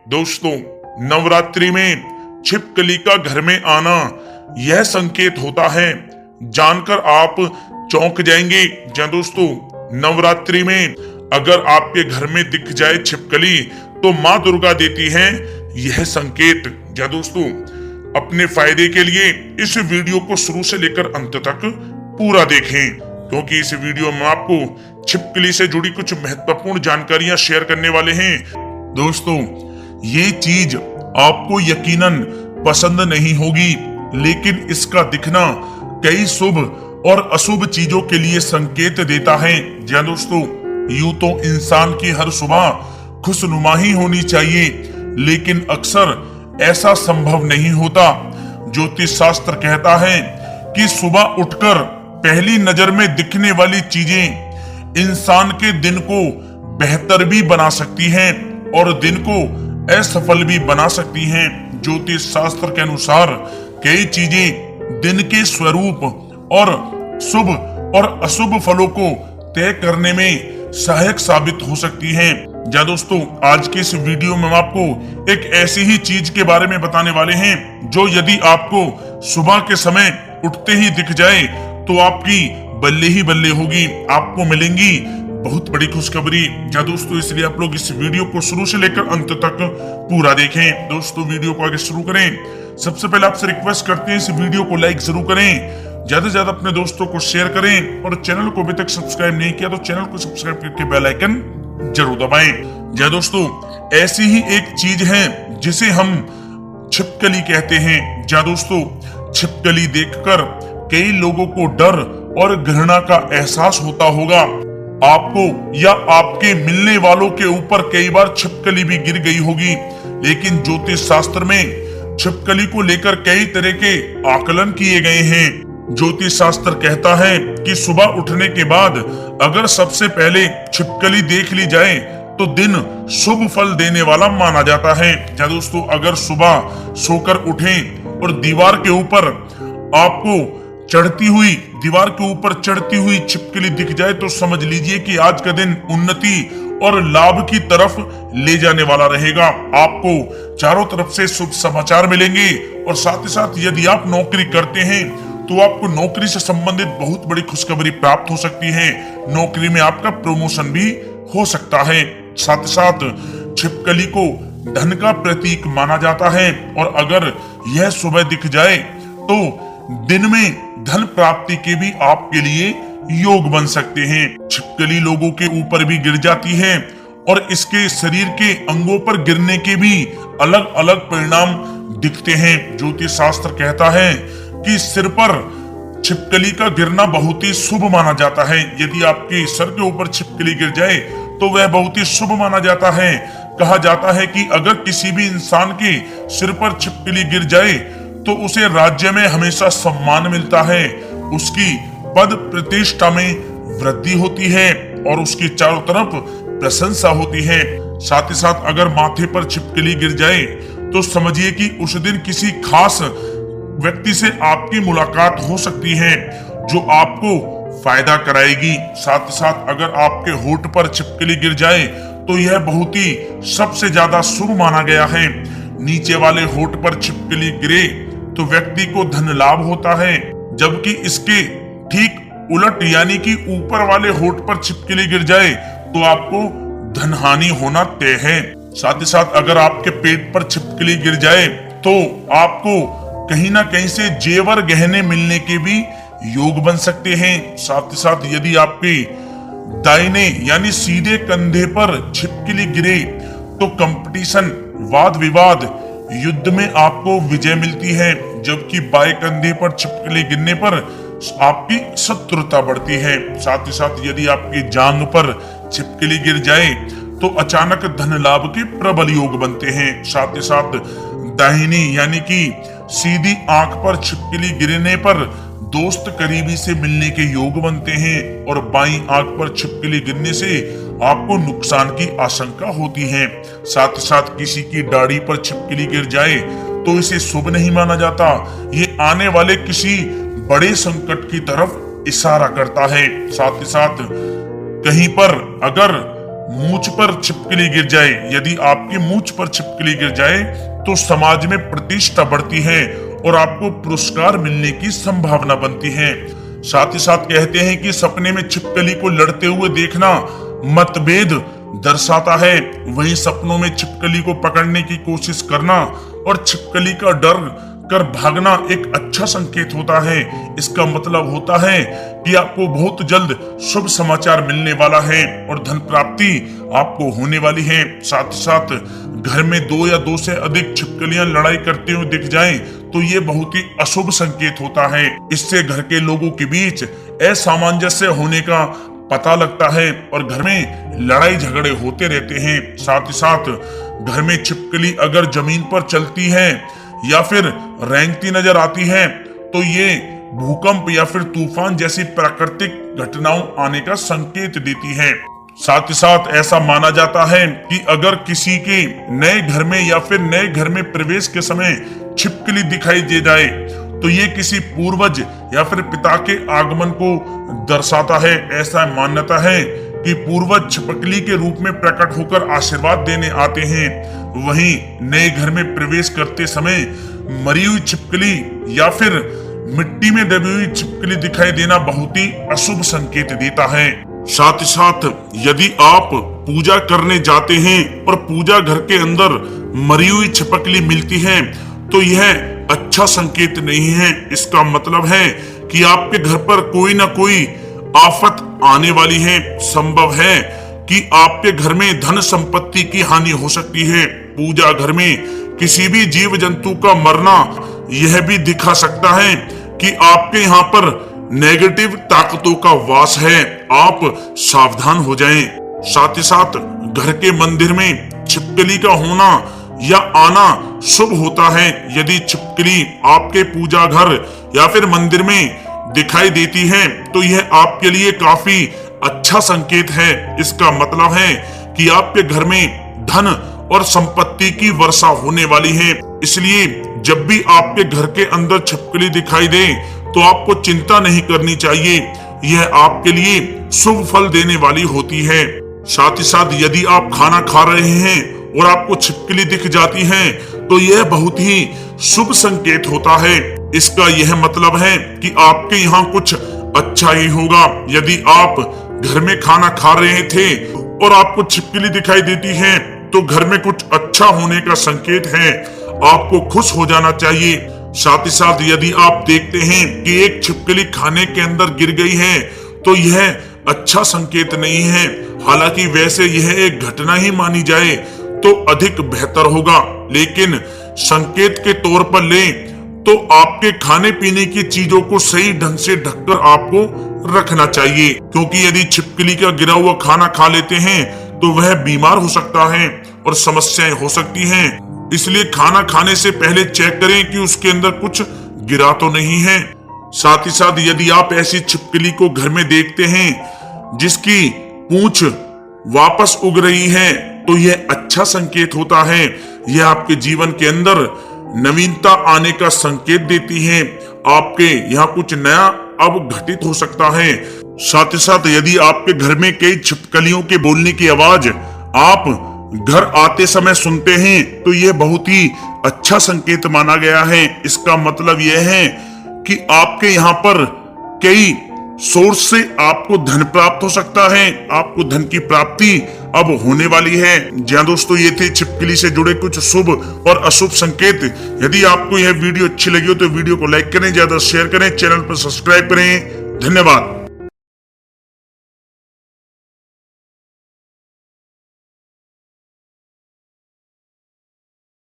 दोस्तों, नवरात्रि में छिपकली का घर में आना यह संकेत होता है, जानकर आप चौंक जाएंगे। जी दोस्तों, नवरात्रि में अगर आपके घर में दिख जाए छिपकली तो माँ दुर्गा देती है यह संकेत। जी दोस्तों, अपने फायदे के लिए इस वीडियो को शुरू से लेकर अंत तक पूरा देखें, क्योंकि इस वीडियो में आपको छिपकली से जुड़ी कुछ महत्वपूर्ण जानकारियां शेयर करने वाले हैं। दोस्तों, ये चीज आपको यकीनन पसंद नहीं होगी, लेकिन इसका दिखना कई शुभ और अशुभ चीजों के लिए संकेत देता है। जी दोस्तों, यूं तो इंसान की हर सुबह खुशनुमा ही होनी चाहिए, लेकिन अक्सर ऐसा संभव नहीं होता। ज्योतिष शास्त्र कहता है कि सुबह उठकर पहली नजर में दिखने वाली चीजें इंसान के दिन को बेहतर भी बना सकती हैं और दिन को असफल भी बना सकती हैं। ज्योतिष शास्त्र के अनुसार कई चीजें दिन के स्वरूप और शुभ और अशुभ फलों को तय करने में सहायक साबित हो सकती हैं। जा दोस्तों, आज के इस वीडियो में हम आपको एक ऐसी ही चीज के बारे में बताने वाले हैं जो यदि आपको सुबह के समय उठते ही दिख जाए तो आपकी बल्ले ही बल्ले होगी, आपको मिलेंगी बहुत बड़ी खुशखबरी। जा दोस्तों, इसलिए आप लोग इस वीडियो को शुरू से लेकर अंत तक पूरा देखें। दोस्तों, वीडियो को आगे शुरू करें, सबसे पहले आपसे रिक्वेस्ट करते हैं इस वीडियो को लाइक जरूर करें, ज्यादा से ज्यादा अपने दोस्तों को शेयर करें और चैनल को अभी तक सब्सक्राइब नहीं किया तो चैनल को सब्सक्राइब करके बेल आइकन जरूर दबाएं। जय दोस्तों, ऐसी ही एक चीज है जिसे हम छिपकली कहते हैं। जय दोस्तों, छिपकली देखकर कई लोगों को डर और घृणा का एहसास होता होगा। आपको या आपके मिलने वालों के ऊपर कई बार छिपकली भी गिर गई होगी, लेकिन ज्योतिष शास्त्र में छिपकली को लेकर कई तरह के आकलन किए गए हैं। ज्योतिष शास्त्र कहता है कि सुबह उठने के बाद अगर सबसे पहले छिपकली देख ली जाए तो दिन शुभ फल देने वाला माना जाता है। क्या दोस्तों, अगर सुबह सोकर उठें और दीवार के ऊपर आपको दीवार के ऊपर चढ़ती हुई छिपकली दिख जाए तो समझ लीजिए कि आज का दिन उन्नति और लाभ की तरफ ले जाने वाला रहेगा। आपको चारों तरफ से शुभ समाचार मिलेंगे और साथ ही साथ यदि आप नौकरी करते हैं तो आपको नौकरी से संबंधित बहुत बड़ी खुशखबरी प्राप्त हो सकती है। नौकरी में आपका प्रमोशन भी हो सकता है। साथ ही साथ छिपकली को धन का प्रतीक माना जाता है और अगर यह सुबह दिख जाए तो दिन में धन प्राप्ति के भी आपके लिए योग बन सकते हैं। छिपकली लोगों के ऊपर भी गिर जाती है और इसके शरीर के अंगों पर गिरने के भी अलग अलग परिणाम दिखते हैं। ज्योतिष शास्त्र कहता है कि सिर पर छिपकली का गिरना बहुत ही शुभ माना जाता है। यदि आपके सर के ऊपर छिपकली गिर जाए तो वह बहुत ही शुभ माना जाता है। कहा जाता है कि अगर किसी भी इंसान के सिर पर छिपकली गिर जाए तो उसे राज्य में हमेशा सम्मान मिलता है, उसकी पद प्रतिष्ठा में वृद्धि होती है और उसकी चारों तरफ प्रशंसा होती है। साथ ही साथ अगर माथे पर छिपकली गिर जाए तो समझिए कि उस दिन किसी खास व्यक्ति से आपकी मुलाकात हो सकती है जो आपको फायदा कराएगी। साथ ही साथ अगर आपके होठ पर छिपकली गिर जाए तो यह बहुत ही सबसे ज्यादा शुभ माना गया है। नीचे वाले होठ पर छिपकली गिरे तो व्यक्ति को धन लाभ होता है, जबकि इसके ठीक उलट यानी कि ऊपर वाले होठ पर छिपकली गिर जाए तो आपको धन हानि होना तय है। साथ ही साथ अगर आपके पेट पर छिपकली गिर जाए तो आपको कहीं ना कहीं से जेवर गहने मिलने के भी योग बन सकते हैं। साथ ही साथ यदि आपके दाहिने यानी सीधे कंधे पर छिपकली गिरे तो कंपटीशन, वाद विवाद, युद्ध में आपको विजय मिलती है, जबकि बाएं कंधे पर छिपकली गिरने पर आपकी शत्रुता बढ़ती है। साथ ही साथ यदि आपकी जांघ पर छिपकली गिर जाए तो अचानक धन लाभ के प्रबल योग बनते हैं। साथ ही साथ दाहिनी यानी कि सीधी आंख पर छिपकली गिरने पर दोस्त करीबी से मिलने के योग बनते हैं और बाईं आंख पर छिपकली गिरने से आपको नुकसान की आशंका होती है। साथ ही साथ किसी की दाढ़ी पर छिपकली गिर जाए तो इसे शुभ नहीं माना जाता, ये आने वाले किसी बड़े संकट की तरफ इशारा करता है। साथ ही साथ कहीं पर अगर मूंछ पर छिपकली गिर जाए, यदि आपकी मूंछ पर छिपकली गिर जाए तो समाज में प्रतिष्ठा बढ़ती है और आपको पुरस्कार मिलने की संभावना बनती है। साथ ही साथ कहते हैं कि सपने में छिपकली को लड़ते हुए देखना मतभेद दर्शाता है। वहीं सपनों में छिपकली को पकड़ने की कोशिश करना और छिपकली का डर कर भागना एक अच्छा संकेत होता है। इसका मतलब होता है कि आपको बहुत जल्द शुभ समाचार मिलने वाला है और धन प्राप्ति आपको होने वाली है। साथ ही साथ घर में 2 या 2 से अधिक छिपकलियां लड़ाई करते हुए दिख जाएं तो ये बहुत ही अशुभ संकेत होता है। इससे घर के लोगों के बीच असामंजस्य होने का पता लगता है और घर में लड़ाई झगड़े होते रहते हैं। साथ ही साथ घर में छिपकली अगर जमीन पर चलती है या फिर रेंगती नजर आती है तो ये भूकंप या फिर तूफान जैसी प्राकृतिक घटनाओं आने का संकेत देती है। साथ ही साथ ऐसा माना जाता है कि अगर किसी के नए घर में या फिर नए घर में प्रवेश के समय छिपकली दिखाई दे जाए तो ये किसी पूर्वज या फिर पिता के आगमन को दर्शाता है। ऐसा मान्यता है कि पूर्वज छिपकली के रूप में प्रकट होकर आशीर्वाद देने आते हैं। वहीं नए घर में प्रवेश करते समय मरी हुई छिपकली या फिर मिट्टी में दबी हुई छिपकली दिखाई देना बहुत ही अशुभ संकेत देता है। साथ ही साथ यदि आप पूजा करने जाते हैं और पूजा घर के अंदर मरी हुई छिपकली मिलती है तो यह अच्छा संकेत नहीं है। इसका मतलब है कि आपके घर पर कोई ना कोई आफत आने वाली है। संभव है कि आपके घर में धन संपत्ति की हानि हो सकती है। पूजा घर में किसी भी जीव जंतु का मरना यह भी दिखा सकता है कि आपके यहाँ पर नेगेटिव ताकतों का वास है। आप सावधान हो जाएं। साथ ही साथ घर के मंदिर में छिपकली का होना या आना शुभ होता है। यदि छिपकली आपके पूजा घर या फिर मंदिर में दिखाई देती है तो यह आपके लिए काफी अच्छा संकेत है। इसका मतलब है कि आपके घर में धन और संपत्ति की वर्षा होने वाली है। इसलिए जब भी आपके घर के अंदर छिपकली दिखाई दे तो आपको चिंता नहीं करनी चाहिए, यह आपके लिए शुभ फल देने वाली होती है। साथ ही साथ यदि आप खाना खा रहे हैं और आपको छिपकली दिख जाती है तो यह बहुत ही शुभ संकेत होता है। इसका यह मतलब है कि आपके यहाँ कुछ अच्छा ही होगा। यदि आप घर में खाना खा रहे थे और आपको छिपकली दिखाई देती है तो घर में कुछ अच्छा होने का संकेत है। आपको खुश हो जाना चाहिए। साथ ही साथ यदि आप देखते हैं कि एक छिपकली खाने के अंदर गिर गई है तो यह अच्छा संकेत नहीं है। हालांकि वैसे यह एक घटना ही मानी जाए तो अधिक बेहतर होगा, लेकिन संकेत के तौर पर लें तो आपके खाने पीने की चीजों को सही ढंग से ढककर आपको रखना चाहिए, क्योंकि यदि छिपकली का गिरा हुआ खाना खा लेते हैं तो वह बीमार हो सकता है और समस्याएं हो सकती हैं। इसलिए खाना खाने से पहले चेक करें कि उसके अंदर कुछ गिरा तो नहीं है। साथ ही साथ यदि आप ऐसी छिपकली को घर में देखते हैं जिसकी पूंछ वापस उग रही है तो यह अच्छा संकेत होता है। यह आपके जीवन के अंदर नवीनता आने का संकेत देती है। आपके यहाँ कुछ नया अब घटित हो सकता है। साथ ही साथ यदि आपके घर में कई छिपकलियों के बोलने की आवाज आप घर आते समय सुनते हैं तो यह बहुत ही अच्छा संकेत माना गया है। इसका मतलब यह है कि आपके यहाँ पर कई सोर्स से आपको धन प्राप्त हो सकता है। आपको धन की प्राप्ति अब होने वाली है। जी हाँ दोस्तों, ये थे छिपकली से जुड़े कुछ शुभ और अशुभ संकेत। यदि आपको यह वीडियो अच्छी लगी हो तो वीडियो को लाइक करें, ज्यादा शेयर करें, चैनल पर सब्सक्राइब करें। धन्यवाद।